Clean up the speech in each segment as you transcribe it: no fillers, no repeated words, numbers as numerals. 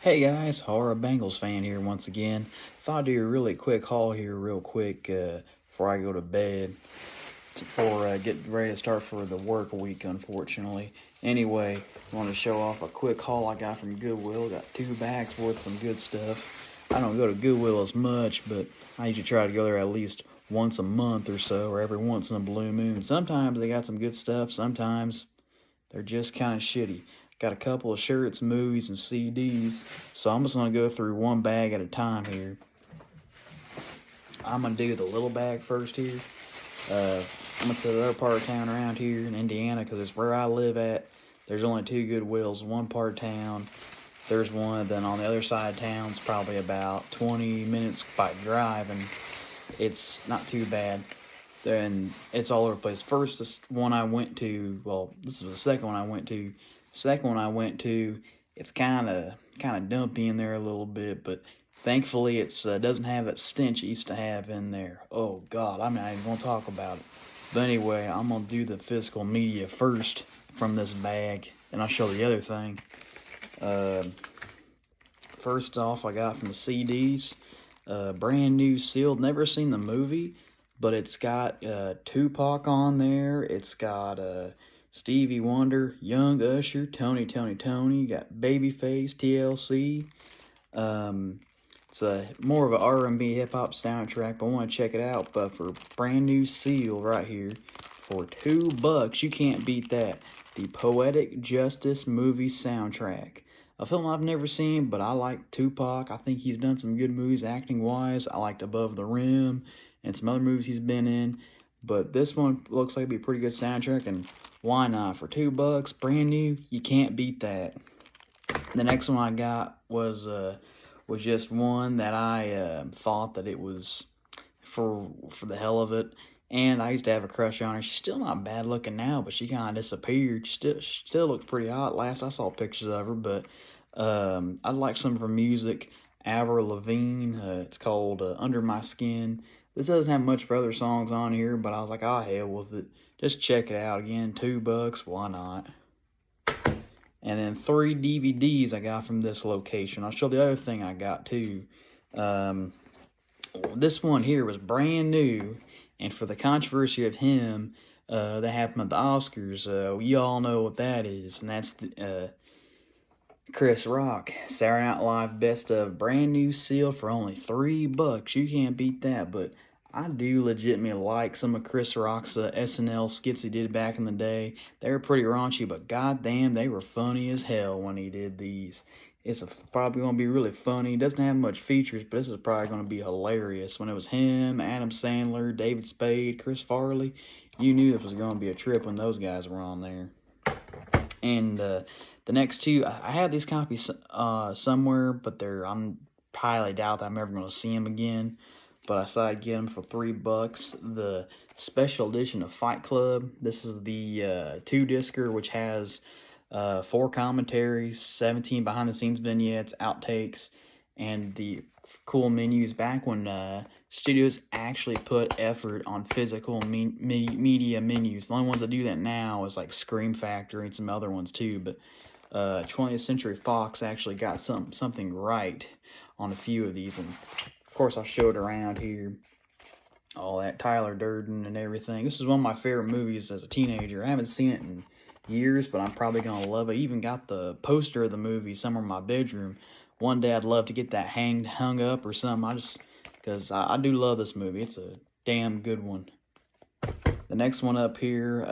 Hey guys, Horror Bengals fan here once again. Thought I'd do a really quick haul here real quick before I go to bed. Before I get ready to start for the work week, unfortunately. Anyway, I want to show off a quick haul I got from Goodwill. Got 2 bags worth some good stuff. I don't go to Goodwill as much, but I usually try to go there at least once a month or so, or every once in a blue moon. Sometimes they got some good stuff, sometimes they're just kind of shitty. Got a couple of shirts, movies, and CDs. So I'm just going to go through one bag at a time here. I'm going to do the little bag first here. I'm going to the other part of town around here in Indiana because it's where I live at. There's only 2 Goodwills, one part of town. There's one, then on the other side of town, it's probably about 20 minutes by drive, and it's not too bad. Then it's all over the place. First, this one I went to, well, this was the second one I went to. Second one I went to, it's kind of dumpy in there a little bit, but thankfully it doesn't have that stench it used to have in there. Oh God, I'm not even gonna talk about it. But anyway, I'm gonna do the physical media first from this bag, and I'll show the other thing. First off, I got from the CDs, brand new sealed. Never seen the movie, but it's got Tupac on there. It's got Stevie Wonder, Young Usher, Tony, got Babyface, TLC. It's more of an R&B hip-hop soundtrack, but I want to check it out. But for brand new seal right here, for $2, you can't beat that. The Poetic Justice movie soundtrack. A film I've never seen, but I like Tupac. I think he's done some good movies acting-wise. I liked Above the Rim and some other movies he's been in. But this one looks like it'd be a pretty good soundtrack, and why not? For $2, brand new, you can't beat that. The next one I got was just one that I thought that it was for the hell of it, and I used to have a crush on her. She's still not bad looking now, but she kind of disappeared. She still looks pretty hot. Last I saw pictures of her, but I like some of her music. Avril Lavigne. It's called Under My Skin. This doesn't have much for other songs on here, but I was like, oh, hell with it. Just check it out again. $2, why not? And then 3 DVDs I got from this location. I'll show the other thing I got too. This one here was brand new, and for the controversy of him, that happened at the Oscars. You all know what that is, and that's the Chris Rock, Saturday Night Live Best of, brand new seal for only $3. You can't beat that, but I do legitimately like some of Chris Rock's SNL skits he did back in the day. They were pretty raunchy, but goddamn, they were funny as hell when he did these. It's probably going to be really funny. It doesn't have much features, but this is probably going to be hilarious. When it was him, Adam Sandler, David Spade, Chris Farley, you knew this was going to be a trip when those guys were on there. And the next 2, I have these copies somewhere, but I'm highly doubt that I'm ever going to see them again. But I decided to get them for $3. The special edition of Fight Club. This is the 2-discer, which has 4 commentaries, 17 behind-the-scenes vignettes, outtakes, and the cool menus. Back when studios actually put effort on physical media menus. The only ones that do that now is like Scream Factory and some other ones too. But 20th Century Fox actually got something right on a few of these, and of course I'll show it around here. All that Tyler Durden and everything. This is one of my favorite movies as a teenager. I haven't seen it in years, but I'm probably gonna love it. I even got the poster of the movie somewhere in my bedroom. One day I'd love to get that hung up or something. Because I do love this movie. It's a damn good one. The next one up here,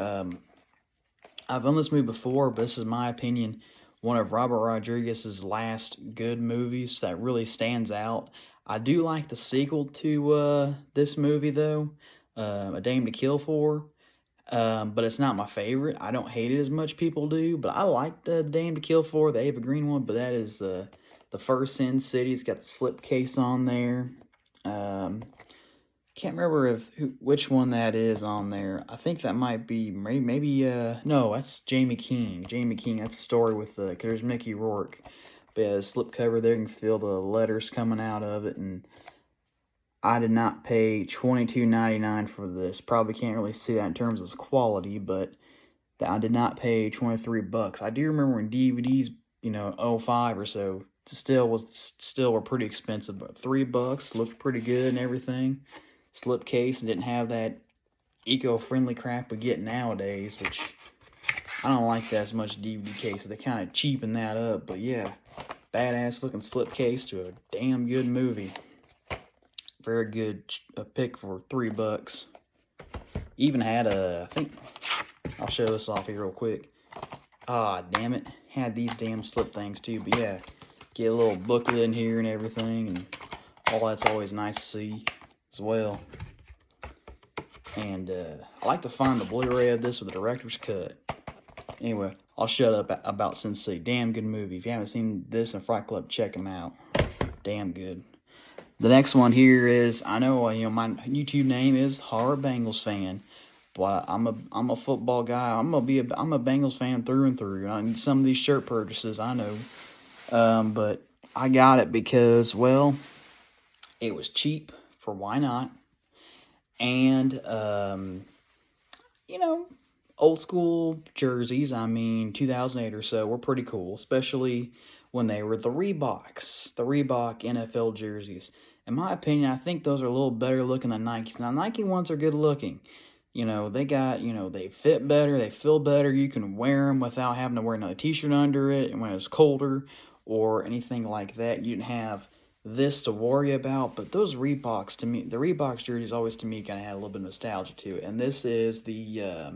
I've owned this movie before, but this is my opinion, one of Robert Rodriguez's last good movies that really stands out. I do like the sequel to this movie, though, A Dame to Kill For, but it's not my favorite. I don't hate it as much people do, but I like the Dame to Kill For, the Ava Green one, but that is the first Sin City. It's got the slipcase on there. Can't remember which one that is on there. I think that might be maybe no, that's Jamie King. Jamie King. That's the story with cause there's Mickey Rourke. But yeah, the slipcover there, you can feel the letters coming out of it, and I did not pay $22.99 for this. Probably can't really see that in terms of quality, but I did not pay $23. I do remember when DVDs '05 or so. Still were pretty expensive, but $3 looked pretty good and everything. Slipcase and didn't have that eco-friendly crap we get nowadays, which I don't like that as much. DVD cases, they kind of cheapen that up, but yeah, badass looking slipcase to a damn good movie. Very good pick for $3. Even had I think, I'll show this off here real quick. Ah, damn it. Had these damn slip things too, but yeah, get a little booklet in here and everything, and all that's always nice to see as well. And I like to find the Blu-ray of this with the director's cut. Anyway, I'll shut up about Sin City. Damn good movie. If you haven't seen this in Fright Club, check them out. Damn good. The next one here is, I know my YouTube name is Horror Bengals Fan, but I'm a football guy. I'm a Bengals fan through and through. Some of these shirt purchases, I know, but I got it because, well, it was cheap for why not, and old school jerseys. 2008 or so were pretty cool, especially when they were the Reebok NFL jerseys. In my opinion, I think those are a little better looking than Nikes. Now, Nike ones are good looking. They got, they fit better, they feel better. You can wear them without having to wear another t-shirt under it, and when it's colder or anything like that, you didn't have this to worry about. But those Reeboks, to me, the Reeboks jerseys always, to me, kind of had a little bit of nostalgia to it. And this is the,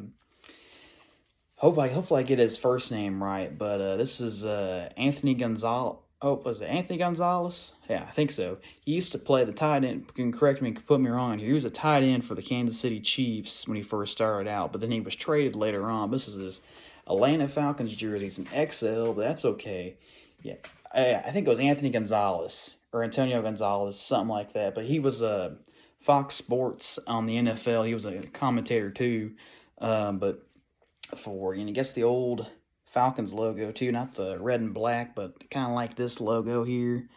hopefully I get his first name right, but this is Anthony Gonzalez. Oh, was it Anthony Gonzalez? Yeah, I think so. He used to play the tight end. You can correct me, put me wrong here. He was a tight end for the Kansas City Chiefs when he first started out, but then he was traded later on. This is his Atlanta Falcons jersey. It's an XL, but that's okay. Yeah, I think it was Anthony Gonzalez or Antonio Gonzalez, something like that. But he was Fox Sports on the NFL. He was a commentator too, but for, I guess the old Falcons logo too, not the red and black, but kind of like this logo here,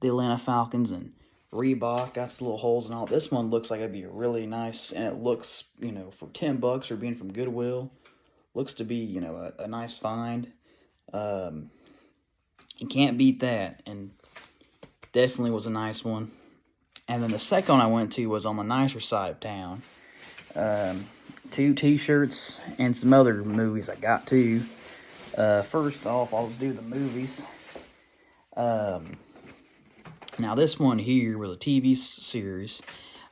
the Atlanta Falcons, and Reebok got the little holes and all. This one looks like it'd be really nice, and it looks, for $10 for being from Goodwill, looks to be, a nice find. You can't beat that, and definitely was a nice one. And then the second one I went to was on the nicer side of town. 2 t-shirts and some other movies I got too. First off, I'll just do the movies. Now this one here was a TV series.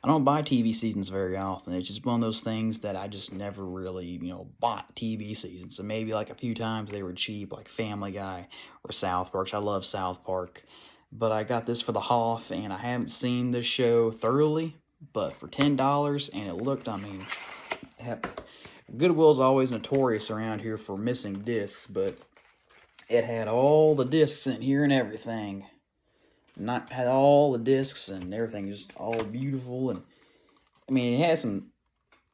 I don't buy TV seasons very often. It's just one of those things that I just never really, bought TV seasons. So maybe like a few times they were cheap, like Family Guy or South Park. I love South Park. But I got this for the Hoff, and I haven't seen this show thoroughly, but for $10, and it looked, Goodwill's always notorious around here for missing discs, but it had all the discs in here and everything. Had all the discs and everything, just all beautiful. And it had some,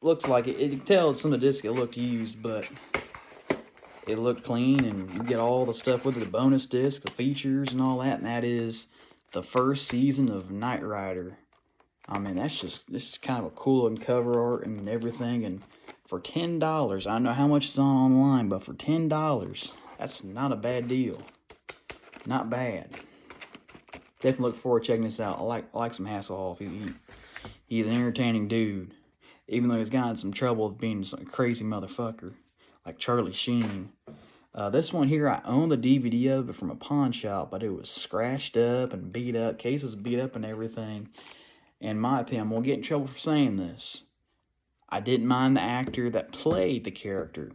looks like it. You can tell some of the discs it looked used, but it looked clean, and you get all the stuff with it, the bonus disc, the features, and all that. And that is the first season of Knight Rider. This is kind of a cool and cover art and everything. And for $10, I don't know how much it's on online, but for $10, that's not a bad deal. Not bad. Definitely look forward to checking this out. I like some Hasselhoff. He's an entertaining dude, even though he's gotten some trouble with being a crazy motherfucker, like Charlie Sheen. This one here, I own the DVD of it from a pawn shop, but it was scratched up and beat up. Case was beat up and everything. In my opinion, I'm going to get in trouble for saying this. I didn't mind the actor that played the character,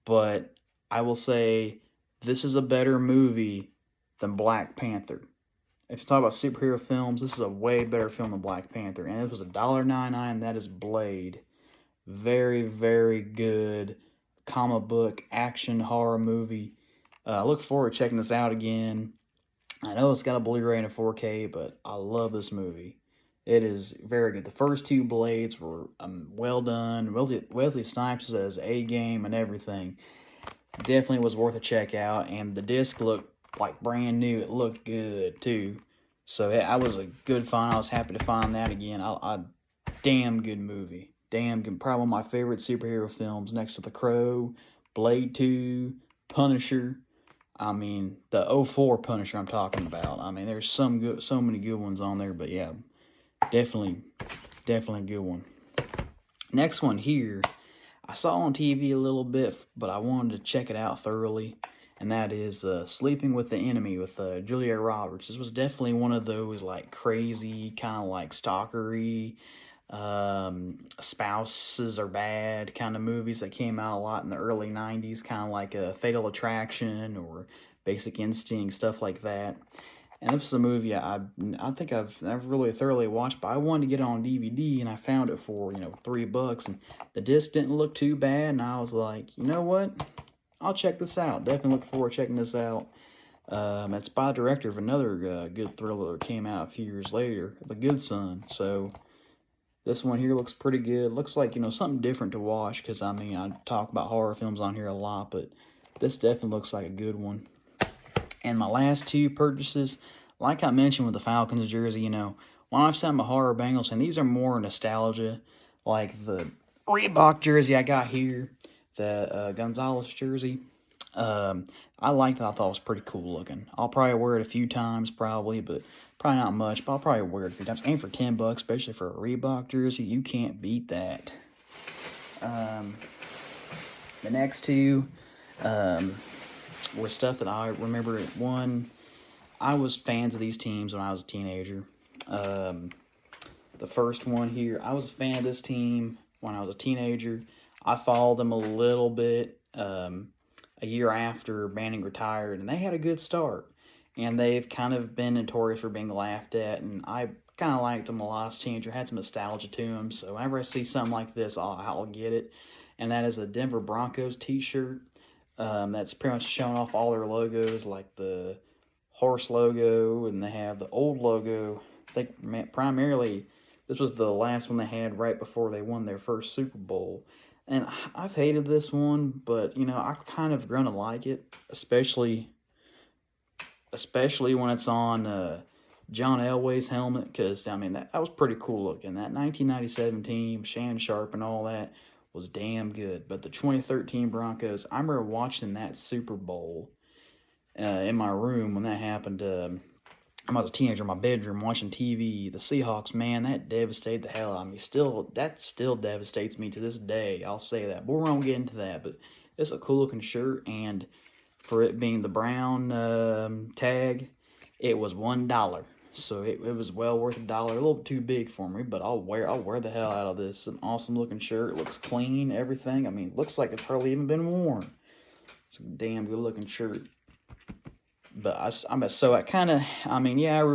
but I will say this is a better movie than Black Panther. If you talk about superhero films, this is a way better film than Black Panther. And it was $1.99. That is Blade. Very, very good comic book action horror movie. I look forward to checking this out again. I know it's got a Blu-ray and a 4K, but I love this movie. It is very good. The first 2 Blades were well done. Wesley Snipes has A game and everything. Definitely was worth a check out. And the disc looked like brand new. It looked good too. So that was a good find. I was happy to find that again. Damn good movie. Damn good. Probably one of my favorite superhero films next to The Crow, Blade 2, Punisher. I mean, the '04 Punisher I'm talking about. I mean, there's so many good ones on there, but yeah, definitely a good one. Next one here, I saw on TV a little bit, but I wanted to check it out thoroughly, and that is Sleeping with the Enemy with Julia Roberts. This was definitely one of those like crazy, kind of like stalkery, spouses are bad kind of movies that came out a lot in the early 90s, kind of like a Fatal Attraction or Basic Instinct, stuff like that. And this was a movie I think I've never really thoroughly watched, but I wanted to get it on DVD, and I found it for, $3, and the disc didn't look too bad, and I was like, you know what? I'll check this out. Definitely look forward to checking this out. It's by the director of another good thriller that came out a few years later, The Good Son. So this one here looks pretty good. Looks like, something different to watch, because, I mean, I talk about horror films on here a lot, but this definitely looks like a good one. And my last two purchases, like I mentioned with the Falcons jersey, when I've seen my horror Bengals, and these are more nostalgia, like the Reebok jersey I got here, the Gonzalez jersey. I like that. I thought it was pretty cool looking. I'll probably wear it a few times, probably, but probably not much. But I'll probably wear it a few times. And for $10, especially for a Reebok jersey, you can't beat that. The next two, were stuff that I remember. One, I was fans of these teams when I was a teenager. The first one here, I was a fan of this team when I was a teenager. I followed them a little bit a year after Manning retired, and they had a good start. And they've kind of been notorious for being laughed at, and I kind of liked them a lot as a teenager, had some nostalgia to them. So whenever I see something like this, I'll get it. And that is a Denver Broncos t-shirt. That's pretty much showing off all their logos, like the horse logo, and they have the old logo. I think primarily this was the last one they had right before they won their first Super Bowl. And I've hated this one, but, I've kind of grown to like it, especially when it's on John Elway's helmet, because, I mean, that was pretty cool looking. That 1997 team, Shannon Sharp and all that, was damn good. But the 2013 Broncos, I remember watching that Super Bowl in my room when that happened. I was a teenager in my bedroom watching TV. The Seahawks, man, that devastated the hell out of me. That still devastates me to this day. I'll say that. But we won't get into that. But it's a cool looking shirt, and for it being the brown tag, it was $1. So it was well worth $1. A little too big for me, but I'll wear the hell out of this. It's an awesome looking shirt. It looks clean, everything. I mean, looks like it's hardly even been worn. It's a damn good looking shirt. But I root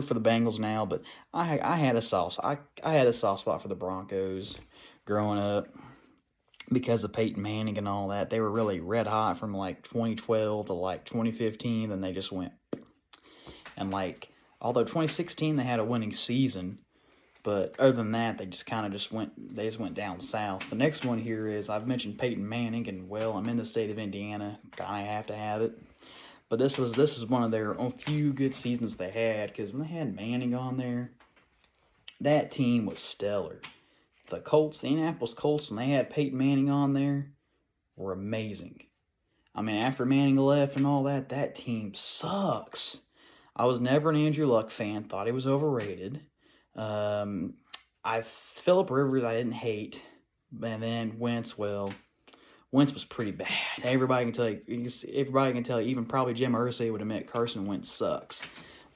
for the Bengals now, but I had a soft spot for the Broncos growing up because of Peyton Manning and all that. They were really red hot from like 2012 to like 2015, then they just went. And although 2016 they had a winning season, but other than that, they just went down south. The next one here is, I've mentioned Peyton Manning, and well, I'm in the state of Indiana, kind of have to have it. But this was one of their few good seasons they had, because when they had Manning on there, that team was stellar. The Indianapolis Colts, when they had Peyton Manning on there, were amazing. I mean, after Manning left and all that, that team sucks. I was never an Andrew Luck fan, thought he was overrated. Phillip Rivers I didn't hate, and then Wentz was pretty bad. Everybody can tell you, even probably Jim Irsay would admit Carson Wentz sucks.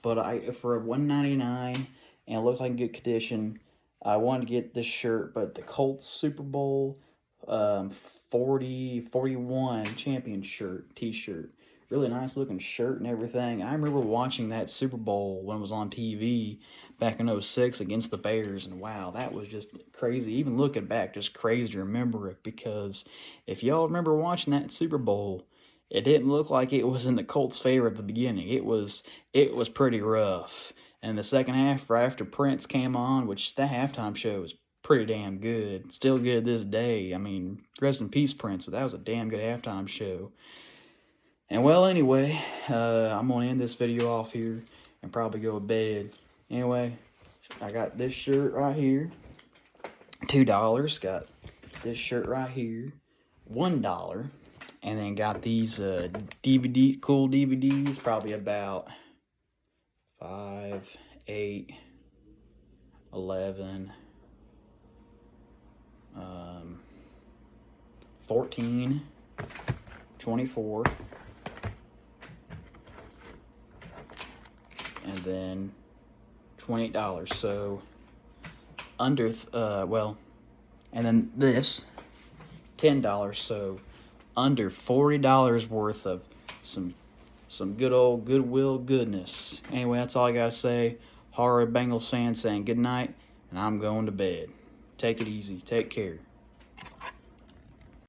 But for $199 and it looked like in good condition, I wanted to get this shirt. But the Colts Super Bowl 41 champion t-shirt. Really nice looking shirt and everything. I remember watching that Super Bowl when it was on TV back in 2006 against the Bears, and wow, that was just crazy. Even looking back, just crazy to remember it, because if y'all remember watching that Super Bowl, it didn't look like it was in the Colts' favor at the beginning. It was pretty rough. And the second half, right after Prince came on, which that halftime show was pretty damn good. Still good this day. I mean, rest in peace, Prince, but that was a damn good halftime show. And well, anyway, I'm going to end this video off here and probably go to bed. Anyway, I got this shirt right here, $2. Got this shirt right here, $1. And then got these cool DVDs, probably about 5, 8, 11, 14, 24, and then $28. So under and then this $10. So under $40 worth of some good old Goodwill goodness. Anyway, that's all I gotta say. Horror Bengals fan saying good night, and I'm going to bed. Take it easy. Take care.